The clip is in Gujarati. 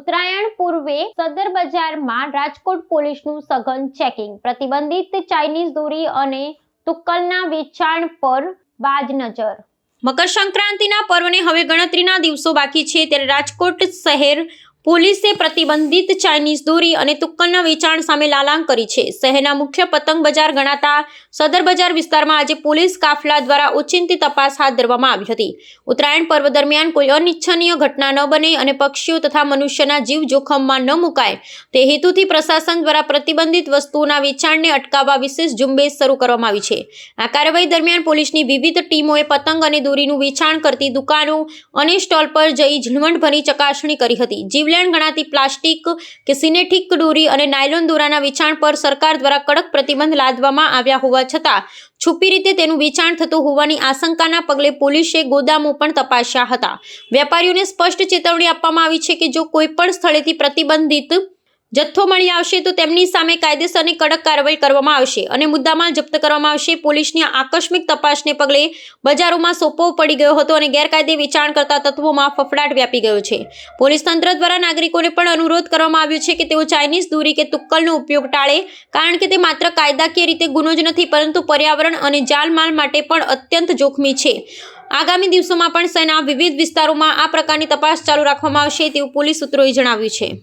ઉત્તરાયણ પૂર્વે સદર બજારમાં રાજકોટ પોલીસનું સઘન ચેકિંગ, પ્રતિબંધિત ચાઇનીઝ દોરી અને તુક્કલના વેચાણ પર બાજ નજર। મકર સંક્રાંતિના પર્વને હવે ગણતરીના દિવસો બાકી છે, ત્યારે રાજકોટ શહેર પોલીસે પ્રતિબંધિત ચાઇનીઝ દોરી અને તુક્કલના વેચાણ સામે લાલાંક કરી છે। શહેરના મુખ્ય પતંગ બજાર ગણાતા સદર બજાર વિસ્તારમાં આજે પોલીસ કાફલા દ્વારા ઓચિંતી તપાસ હાથ ધરવામાં આવી હતી। ઉત્તરાયણ પર્વ દરમિયાન કોઈ અનિચ્છનીય ઘટના ન બને અને પક્ષીઓ તથા મનુષ્યના જીવ જોખમમાં ન મુકાય તે હેતુથી પ્રશાસન દ્વારા પ્રતિબંધિત વસ્તુઓના વેચાણને અટકાવવા વિશેષ ઝુંબેશ શરૂ કરવામાં આવી છે। આ કાર્યવાહી દરમિયાન પોલીસની વિવિધ ટીમોએ પતંગ અને દોરીનું વેચાણ કરતી દુકાનો અને સ્ટોલ પર જઈ ઝીણવટભરી ચકાસણી કરી હતી। જીવલેણ ગણાતી પ્લાસ્ટિક કે સિનેટિક દોરી અને નાયલોન દોરાના વેચાણ પર સરકાર દ્વારા કડક પ્રતિબંધ લાદવામાં આવ્યા હોવા છતાં છુપી રીતે તેનું વેચાણ થતું હોવાની આશંકાના પગલે પોલીસે ગોદામો પણ તપાસ્યા હતા। વેપારીઓને સ્પષ્ટ ચેતવણી આપવામાં આવી છે કે જો કોઈ પણ સ્થળેથી પ્રતિબંધિત જથ્થો મળી આવશે તો તેમની સામે કાયદેસરની કડક કાર્યવાહી કરવામાં આવશે અને મુદ્દામાલ જપ્ત કરવામાં આવશે। પોલીસની આકસ્મિક તપાસને પગલે બજારોમાં સોપો પડી ગયો હતો અને ગેરકાયદે વેચાણ કરતા તત્વોમાં ફફડાટ વ્યાપી ગયો છે। પોલીસ તંત્ર દ્વારા નાગરિકોને પણ અનુરોધ કરવામાં આવ્યો છે કે તેઓ ચાઇનીઝ દોરી કે તુક્કલનો ઉપયોગ ટાળે, કારણ કે તે માત્ર કાયદાકીય રીતે ગુનો જ નથી પરંતુ પર્યાવરણ અને જાનમાલ માટે પણ અત્યંત જોખમી છે। આગામી દિવસોમાં પણ શહેરના વિવિધ વિસ્તારોમાં આ પ્રકારની તપાસ ચાલુ રાખવામાં આવશે તેવું પોલીસ સૂત્રોએ જણાવ્યું છે।